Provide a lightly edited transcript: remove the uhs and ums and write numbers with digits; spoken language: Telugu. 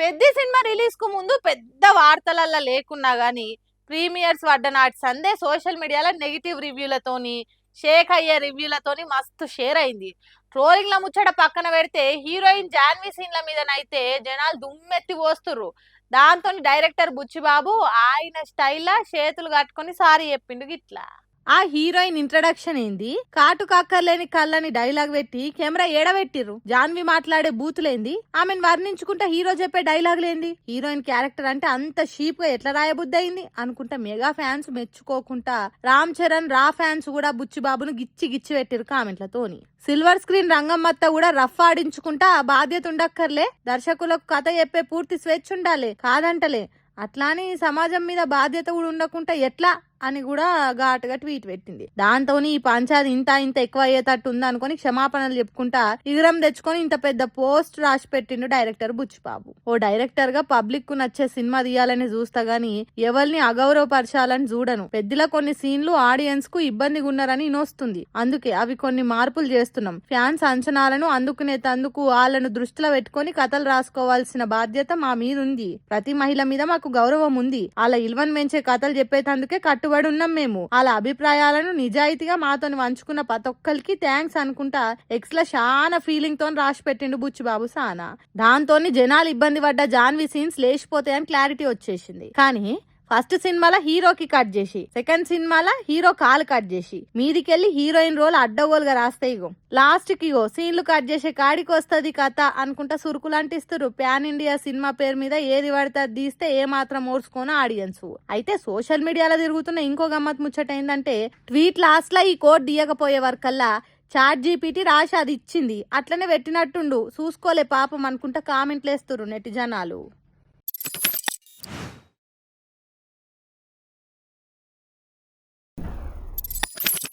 పెద్ద సినిమా రిలీజ్ కు ముందు పెద్ద వార్తలల్లో లేకున్నా గానీ ప్రీమియర్స్ పడ్డ నాటి సందే సోషల్ మీడియాలో నెగిటివ్ రివ్యూలతోని షేక్ అయ్యే రివ్యూలతోని మస్తు షేర్ అయింది. ట్రోలింగ్ల ముచ్చట పక్కన పెడితే హీరోయిన్ జాన్వీ సీన్ల మీదనైతే జనాలు దుమ్మెత్తి పోస్తుర్రు. దాంతో డైరెక్టర్ బుచ్చిబాబు ఆయన స్టైల్లా చేతులు కట్టుకొని సారీ చెప్పిండు గిట్లా. ఆ హీరోయిన్ ఇంట్రడక్షన్ ఏంది, కాటు కాక్కర్లేని కళ్ళని డైలాగ్ పెట్టి కెమెరా ఏడబెట్టిర్రు. జాన్వి మాట్లాడే బూతులేంది, ఆమెను వర్ణించుకుంటా హీరో చెప్పే డైలాగులేంది, హీరోయిన్ క్యారెక్టర్ అంటే అంత షీప్ గా ఎట్లా రాయబుద్ధి అయింది అనుకుంటా మెగా ఫ్యాన్స్ మెచ్చుకోకుండా రామ్ చరణ్ రా ఫ్యాన్స్ కూడా బుచ్చిబాబును గిచ్చి గిచ్చి పెట్టిరు కామెంట్లతోని. సిల్వర్ స్క్రీన్ రంగమ్మత్త కూడా రఫ్ ఆడించుకుంటా బాధ్యత ఉండక్కర్లే, దర్శకులకు కథ చెప్పే పూర్తి స్వేచ్ఛ ఉండాలి కాదంటలే, అట్లాని సమాజం మీద బాధ్యత కూడా ఉండకుండా ఎట్లా అని కూడా ఘాటుగా ట్వీట్ పెట్టింది. దాంతో ఈ పంచాది ఇంత ఇంత ఎక్కువ అయ్యేటట్టు ఉంది అనుకుని క్షమాపణలు చెప్పుకుంటా ఇగురం తెచ్చుకొని ఇంత పెద్ద పోస్ట్ రాసి పెట్టిండు డైరెక్టర్ బుచ్చిబాబు. ఓ డైరెక్టర్ గా పబ్లిక్ కు నచ్చే సినిమా తీయాలని చూస్తా గానీ ఎవరిని అగౌరవపరచాలని చూడను. పెద్దల కొన్ని సీన్లు ఆడియన్స్ కు ఇబ్బందిగా ఉన్నారని ఇనొస్తుంది, అందుకే అవి కొన్ని మార్పులు చేస్తున్నాం. ఫ్యాన్స్ అంచనాలను అందుకునేందుకు వాళ్ళను దృష్టిలో పెట్టుకొని కథలు రాసుకోవాల్సిన బాధ్యత మా మీద ఉంది. ప్రతి మహిళ మీద మాకు గౌరవం ఉంది. వాళ్ళ ఇల్వన్ పెంచే కథలు చెప్పేటందుకే కట్టుబడి ఉన్నాం. మేము వాళ్ళ అభిప్రాయాలను నిజాయితీగా మాతో వంచుకున్న ప్రతి ఒక్కరికి థ్యాంక్స్ అనుకుంటా ఎక్స్ లా చాలా ఫీలింగ్ తో రాసి పెట్టిండు బుచ్చిబాబు సానా. దాంతో జనాలు ఇబ్బంది పడ్డ జాన్వి సీన్స్ లేచిపోతాయని క్లారిటీ వచ్చేసింది. కానీ ఫస్ట్ సినిమాలో హీరోకి కట్ చేసి, సెకండ్ సినిమాలో హీరో కాలు కట్ చేసి, మీదికెళ్ళి హీరోయిన్ రోల్ అడ్డగోలుగా రాస్తాయి. ఇగో లాస్ట్ కి సీన్లు కట్ చేసే కాడికి వస్తుంది కథ అనుకుంటా సురుకులు అంటిస్తారు. ప్యాన్ ఇండియా సినిమా పేరు మీద ఏది పడితే అది తీస్తే ఏ మాత్రం ఓర్చుకోను ఆడియన్స్. అయితే సోషల్ మీడియాలో తిరుగుతున్న ఇంకో గమ్మత్ ముచ్చట ఏంటంటే, ట్వీట్ లాస్ట్ లో ఈ కోడ్ దియకపోయే వరకల్లా చాట్ జీపీటీ రాసి అది ఇచ్చింది అట్లనే పెట్టినట్టుండు, చూసుకోలే పాపం అనుకుంటా కామెంట్లు వేస్తున్నారు నెటిజనాలు.